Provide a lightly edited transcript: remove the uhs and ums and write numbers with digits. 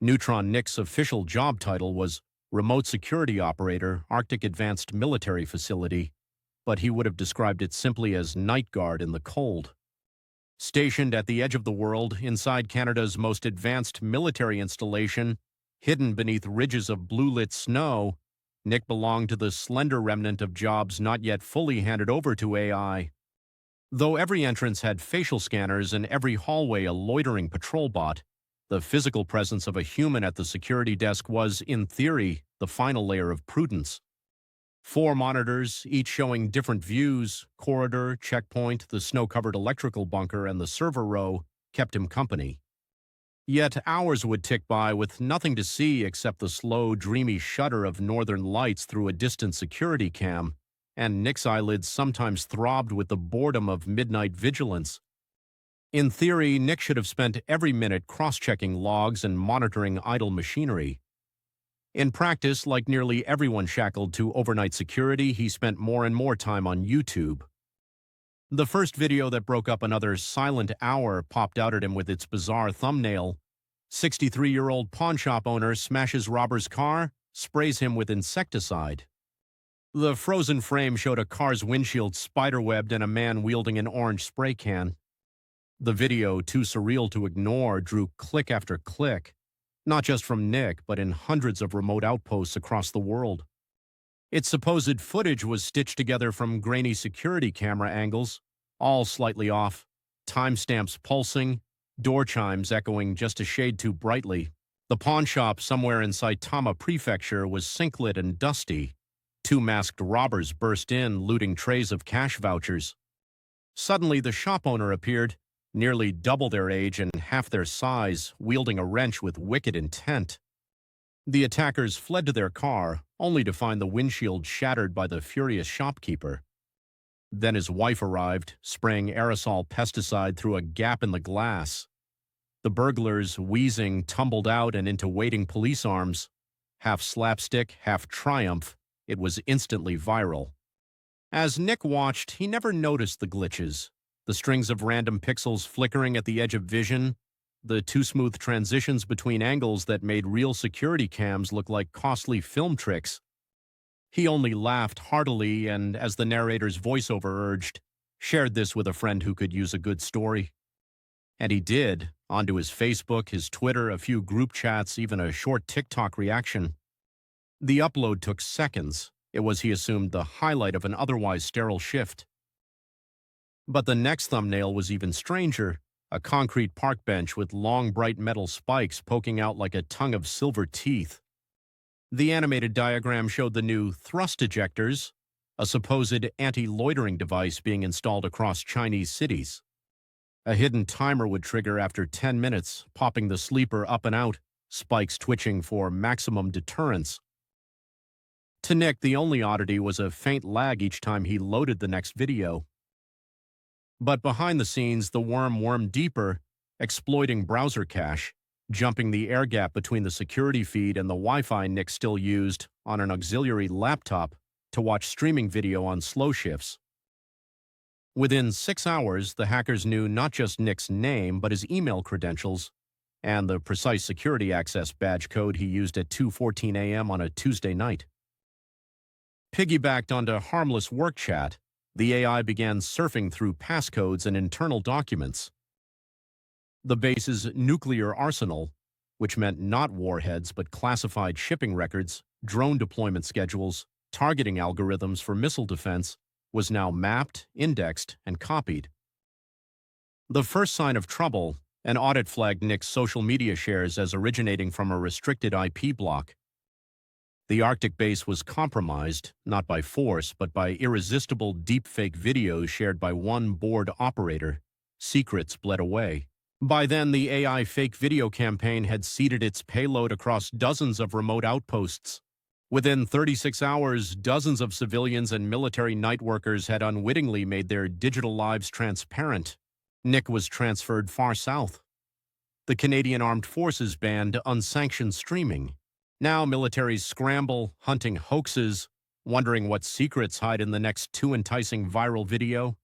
Neutron Nick's official job title was Remote Security Operator, Arctic Advanced Military Facility, but he would have described it simply as night guard in the cold. Stationed at the edge of the world, inside Canada's most advanced military installation, hidden beneath ridges of blue-lit snow, Nick belonged to the slender remnant of jobs not yet fully handed over to AI. Though every entrance had facial scanners and every hallway a loitering patrol bot, the physical presence of a human at the security desk was, in theory, the final layer of prudence. 4 monitors, each showing different views, corridor, checkpoint, the snow-covered electrical bunker, and the server row, kept him company. Yet hours would tick by with nothing to see except the slow, dreamy shudder of northern lights through a distant security cam, and Nick's eyelids sometimes throbbed with the boredom of midnight vigilance. In theory, Nick should have spent every minute cross-checking logs and monitoring idle machinery. In practice, like nearly everyone shackled to overnight security, he spent more and more time on YouTube. The first video that broke up another silent hour popped out at him with its bizarre thumbnail. 63-year-old pawnshop owner smashes robber's car, sprays him with insecticide. The frozen frame showed a car's windshield spiderwebbed and a man wielding an orange spray can. The video, too surreal to ignore, drew click after click, not just from Nick, but in hundreds of remote outposts across the world. Its supposed footage was stitched together from grainy security camera angles, all slightly off, timestamps pulsing, door chimes echoing just a shade too brightly. The pawn shop somewhere in Saitama Prefecture was sink-lit and dusty. 2 masked robbers burst in, looting trays of cash vouchers. Suddenly, the shop owner appeared, nearly double their age and half their size, wielding a wrench with wicked intent. The attackers fled to their car, only to find the windshield shattered by the furious shopkeeper. Then his wife arrived, spraying aerosol pesticide through a gap in the glass. The burglars, wheezing, tumbled out and into waiting police arms. Half slapstick, half triumph, it was instantly viral. As Nick watched, he never noticed the glitches, the strings of random pixels flickering at the edge of vision, the too smooth transitions between angles that made real security cams look like costly film tricks. He only laughed heartily and, as the narrator's voiceover urged, shared this with a friend who could use a good story. And he did, onto his Facebook, his Twitter, a few group chats, even a short TikTok reaction. The upload took seconds. It was, he assumed, the highlight of an otherwise sterile shift. But the next thumbnail was even stranger, a concrete park bench with long, bright metal spikes poking out like a tongue of silver teeth. The animated diagram showed the new thrust ejectors, a supposed anti-loitering device being installed across Chinese cities. A hidden timer would trigger after 10 minutes, popping the sleeper up and out, spikes twitching for maximum deterrence. To Nick, the only oddity was a faint lag each time he loaded the next video. But behind the scenes, the worm wormed deeper, exploiting browser cache, jumping the air gap between the security feed and the Wi-Fi Nick still used on an auxiliary laptop to watch streaming video on slow shifts. Within 6 hours, the hackers knew not just Nick's name, but his email credentials and the precise security access badge code he used at 2:14 a.m. on a Tuesday night. Piggybacked onto harmless work chat, the AI began surfing through passcodes and internal documents. The base's nuclear arsenal, which meant not warheads but classified shipping records, drone deployment schedules, targeting algorithms for missile defense, was now mapped, indexed, and copied. The first sign of trouble, an audit flagged Nick's social media shares as originating from a restricted IP block. The Arctic base was compromised, not by force, but by irresistible deepfake videos shared by one bored operator. Secrets bled away. By then, the AI fake video campaign had seeded its payload across dozens of remote outposts. Within 36 hours, dozens of civilians and military night workers had unwittingly made their digital lives transparent. Nick was transferred far south. The Canadian Armed Forces banned unsanctioned streaming. Now militaries scramble, hunting hoaxes, wondering what secrets hide in the next too enticing viral video.